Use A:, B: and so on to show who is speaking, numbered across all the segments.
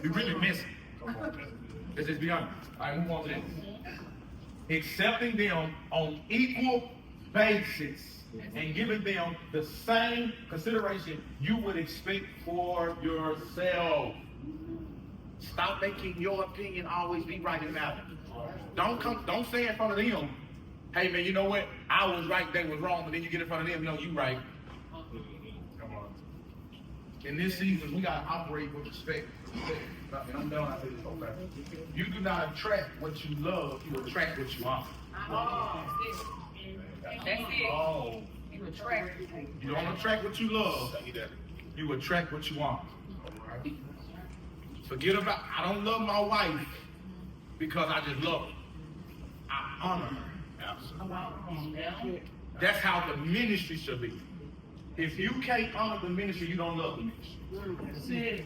A: You really miss it. Let's just be honest. All right, move on to this. Accepting them on equal basis and giving them the same consideration you would expect for yourself. Stop making your opinion always be right and matter. Don't say in front of them, hey man, you know what? I was right, they was wrong, but then you get in front of them, you right. Come on. In this season, we gotta operate with respect. And I'm done. I say this okay. You do not attract what you love, you attract what you want.
B: That's it.
A: Oh.
B: You attract.
A: You don't attract what you love, you attract what you want. Forget about, I don't love my wife because I just love her. I honor her. That's how the ministry should be. If you can't honor the ministry, you don't love the ministry.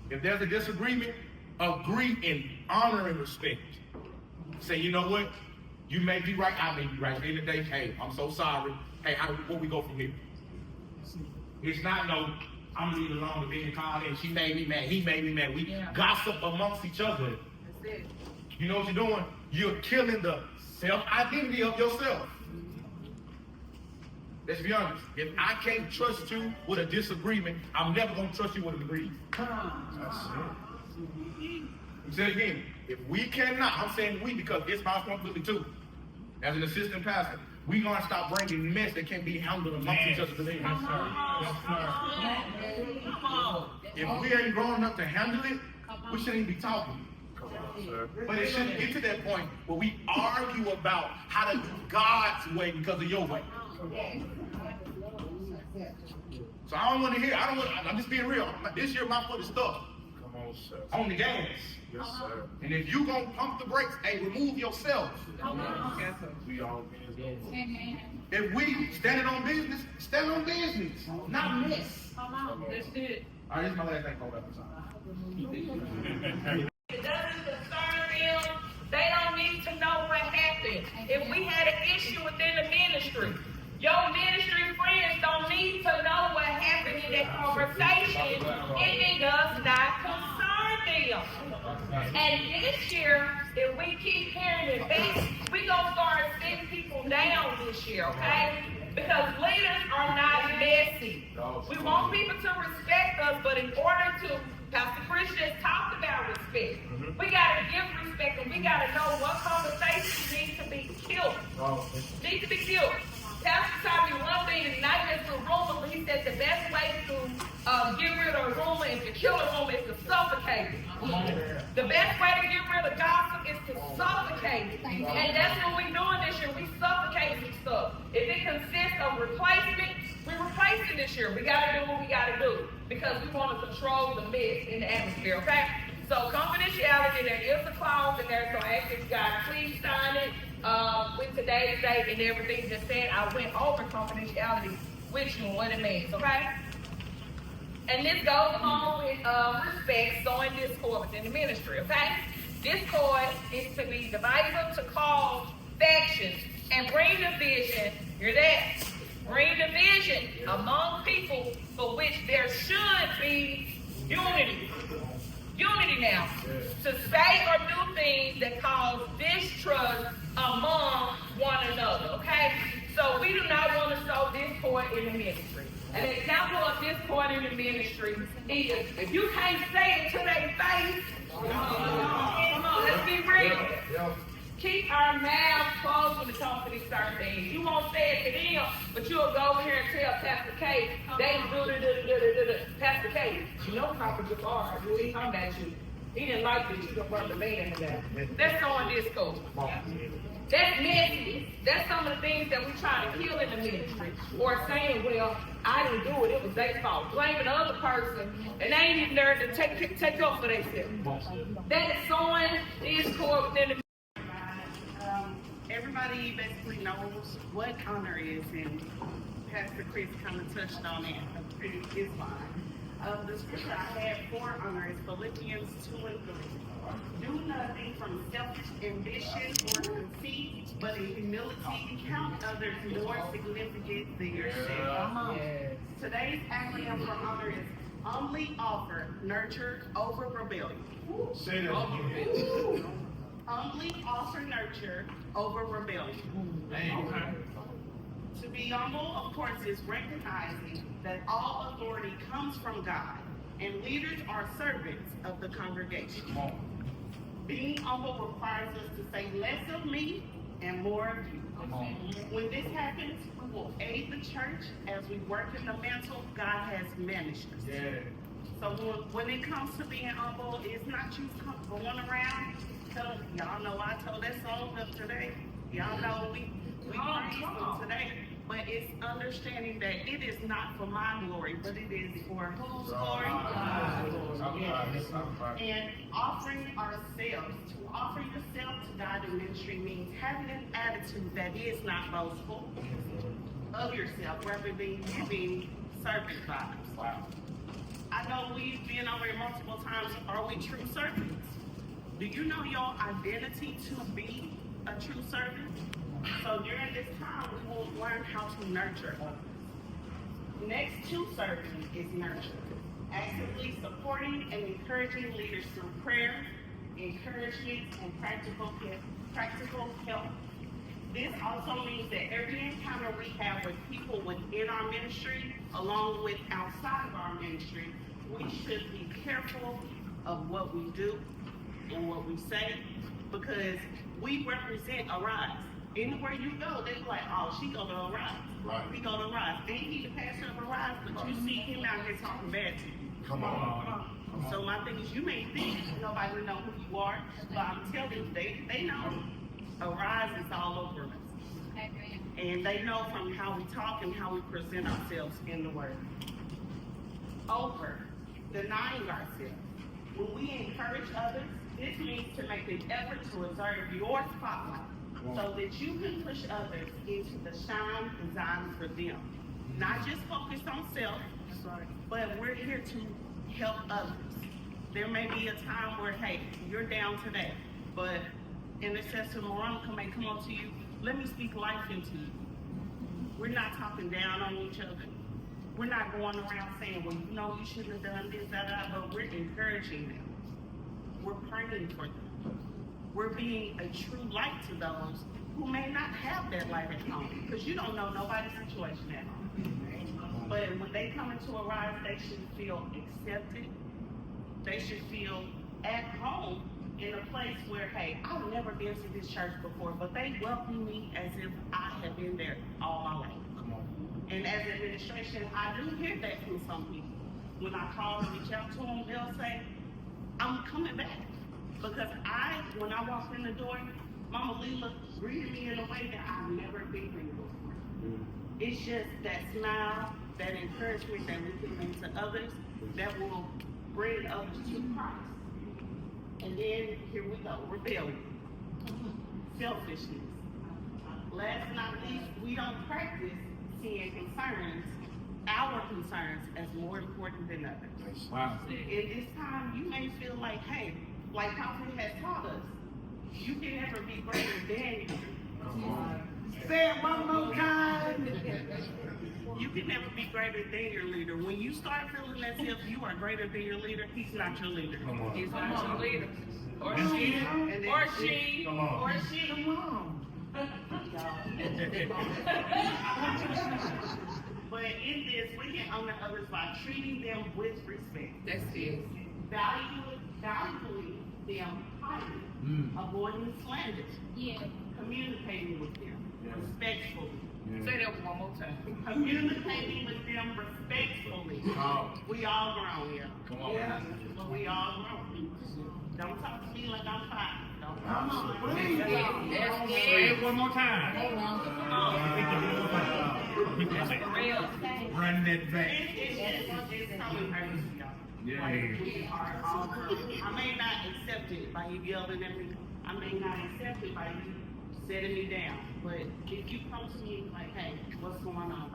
A: If there's a disagreement, agree in honor and respect. Say, you know what? You may be right, I may be right. At the end of the day, hey, I'm so sorry. Hey, where we go from here? It's not no, I'm gonna leave it alone to being called in. She made me mad, he made me mad. We gossip amongst each other.
B: That's it.
A: You know what you're doing? You're killing the self-identity of yourself. Let's be honest. If I can't trust you with a disagreement, I'm never going to trust you with an agreement. That's it. Say it again. If we cannot, I'm saying we because it's my responsibility too. As an assistant pastor, we're going to stop bringing mess that can't be handled amongst each other today. If we ain't grown enough to handle it, we shouldn't even be talking. But it shouldn't get to that point where we argue about how to do God's way because of your way. So I don't want to hear, I'm just being real. This year my foot is stuck.
C: Come on, sir.
A: On the gas.
C: Yes, sir.
A: And if you gonna pump the brakes, hey, remove yourself.
C: We all
A: If we standing on business, stand on business. Not mess.
B: That's it.
A: All right, this is my last thing for that.
B: It doesn't concern them. They don't need to know what happened. If we had an issue within the ministry, your ministry friends don't need to know what happened in that conversation. It does not concern them. And this year, if we keep hearing it back, we're going to start sitting people down this year, okay? Because leaders are not messy. We want people to respect us, but in order to, Pastor Chris just talked about respect. We got to give respect, and we got to know what conversations need to be killed. Need to be killed. Pastor taught me one thing, not just a rumor, but he said the best way to get rid of a rumor and to kill a rumor is to suffocate it. The best way to get rid of gossip is to suffocate it. And that's what we're doing this year. We suffocate some stuff. If it consists of replacement, we're replacing this year. We got to do what we got to do because we want to control the mess in the atmosphere, okay? So confidentiality, there is a clause in there, so I ask you guys, please sign it. With today's date and everything just said, I went over confidentiality with you and what it means, okay? And this goes along with respect, sowing discord within the ministry, okay? Discord is to be divisive, to cause factions, and bring division. Hear that? Bring division among people for which there should be unity. Unity now. To say or do things that cause distrust among one another, okay? So we do not want to sow discord in the ministry. An example of discord in the ministry is if you can't say it to their face, come on, let's be real. Keep our mouths closed when it comes to these certain things. You won't say it to them, but you'll go over here and tell Pastor K, they do Pastor K, you know Papa Jafar, he come at you. He didn't like this, you brought the man in there. That's going disco. That's messy. That's some of the things that we try to kill in the ministry. Or saying, well, I didn't do it, it was their fault. Blaming the other person, and they ain't even there to take up for themselves. That is sowing discord within the
D: everybody basically knows what honor is, and Pastor Chris kind of touched on it pretty his line. The scripture I have for honor is Philippians 2 and 3. Do nothing from selfish ambition or conceit, but in humility count others more significant than yourself. Today's acronym for honor is Humbly offer nurture over rebellion.
A: Say that again.
D: Humbly offer nurture over rebellion.
A: Amen.
D: To be humble, of course, is recognizing that all authority comes from God, and leaders are servants of the congregation.
A: Come on.
D: Being humble requires us to say less of me and more of you.
A: Come on.
D: When this happens, we will aid the church as we work in the mantle God has managed us.
A: Yeah.
D: So when it comes to being humble, it's not you going around telling, y'all know I told that song up today. Y'all know we praised him today. But it's understanding that it is not for my glory, but it is for whose glory? And offering ourselves, to offer yourself to God in ministry means having an attitude that is not boastful of yourself, rather than you being servant vibes.
A: Wow.
D: I know we've been over it multiple times. Are we true servants? Do you know your identity to be a true servant? So during this time, we will learn how to nurture others. Next to serving is nurture. Actively supporting and encouraging leaders through prayer, encouragement, and practical help. This also means that every encounter we have with people within our ministry, along with outside of our ministry, we should be careful of what we do and what we say, because we represent Arise. Anywhere you go, they be like, oh, she go to Arise.
A: Right.
D: He go to Arise. Ain't he the pastor of Arise? But you see him out here talking bad to you.
A: Come on.
D: So my thing is, you may think nobody know who you are, but I'm telling you, they know. Arise is all over us. And they know from how we talk and how we present ourselves in the word. Over, denying ourselves. When we encourage others, this means to make an effort to exert your spotlight so that you can push others into the shine designed for them. Not just focus on self, but we're here to help others. There may be a time where, hey, you're down today, but Intercessor Monica may come up to you, let me speak life into you. We're not talking down on each other. We're not going around saying, well, you know, you shouldn't have done this, but we're encouraging them. We're praying for them. We're being a true light to those who may not have that light at home, because you don't know nobody's situation at home. But when they come into Arise, they should feel accepted. They should feel at home in a place where, hey, I've never been to this church before, but they welcome me as if I have been there all my life.
A: Come on.
D: And as administration, I do hear that from some people. When I call and reach out to them, they'll say, I'm coming back. Because when I walked in the door, Mama Leela greeted me in a way that I've never been greeted before. It's just that smile, that encouragement that we can bring to others that will bring others to Christ. And then here we go, rebellion, selfishness. Last but not least, we don't practice seeing our concerns as more important than others.
A: Wow.
D: In this time, you may feel like, hey, like Prophet has taught us, you can never be greater than you.
E: Say it one more time.
D: You can never be greater than your leader. When you start feeling as if you are greater than your leader, he's not your leader.
A: Come on.
B: He's not your leader. Or
A: Come
B: she.
A: on.
B: Or she.
A: Come on.
B: Or she.
E: Come on.
D: But in this, we can honor others by treating them with respect.
B: That's it.
D: Valuing them highly, avoiding slander, communicating with them respectfully.
B: Say that one more time.
D: Communicating with them respectfully. We all grown here.
A: Come on.
D: Yeah, but we all grown. Don't talk to me like I'm 5. Don't
E: Come
D: talk
E: on.
D: to me.
B: That's
A: Say
B: it.
A: it one more time. Run that back.
D: It's coming crazy, y'all.
A: Yeah.
D: Like, we are all grown. I may not accept it by you yelling at me. I may not accept it by you setting me down. But if you come to me like, hey, what's going on?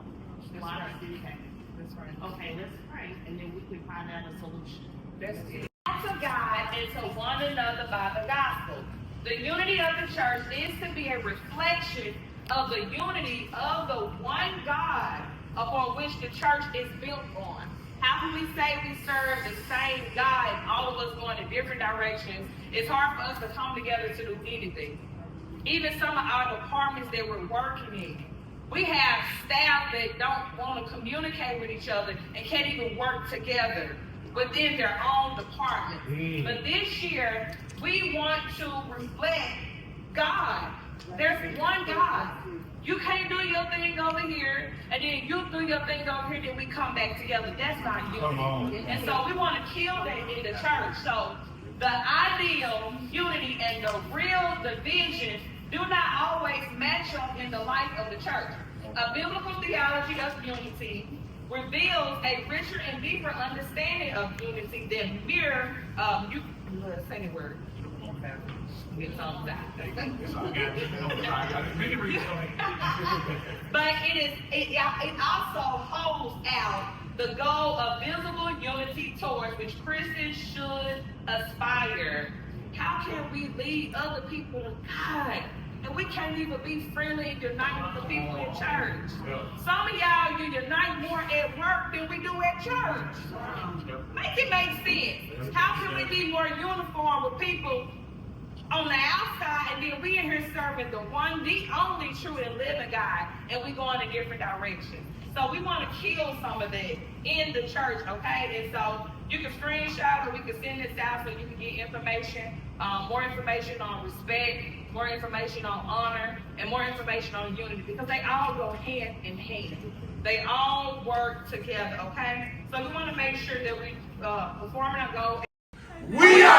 D: Why does this happen?
B: That's right.
D: Okay, let's pray, and then we can find out a solution.
B: That's it. To God and to one another by the gospel. The unity of the church is to be a reflection of the unity of the one God upon which the church is built on. How can we say we serve the same God and all of us going in different directions? It's hard for us to come together to do anything. Even some of our departments that we're working in, we have staff that don't want to communicate with each other and can't even work together within their own department. But this year, we want to reflect God. There's one God. You can't do your thing over here, and then you do your thing over here, then we come back together. That's not unity. And so we want to kill that in the church. So the ideal unity and the real division do not always match up in the life of the church. A biblical theology of unity reveals a richer and deeper understanding of unity than mere, say the word. It's all that. But it also holds out the goal of visible unity towards which Christians should aspire. How can we lead other people to God? And we can't even be friendly and unite with the people in church. Some of y'all, you unite more at work than we do at church. Make it make sense. How can we be more uniform with people on the outside, and then we in here serving the only true and living God, and we going in different directions. So we want to kill some of that in the church, okay? And so you can screenshot or we can send this out so you can get information, more information on respect, more information on honor, and more information on unity, because they all go hand in hand. They all work together, okay? So we want to make sure that we performing our goal.
A: We are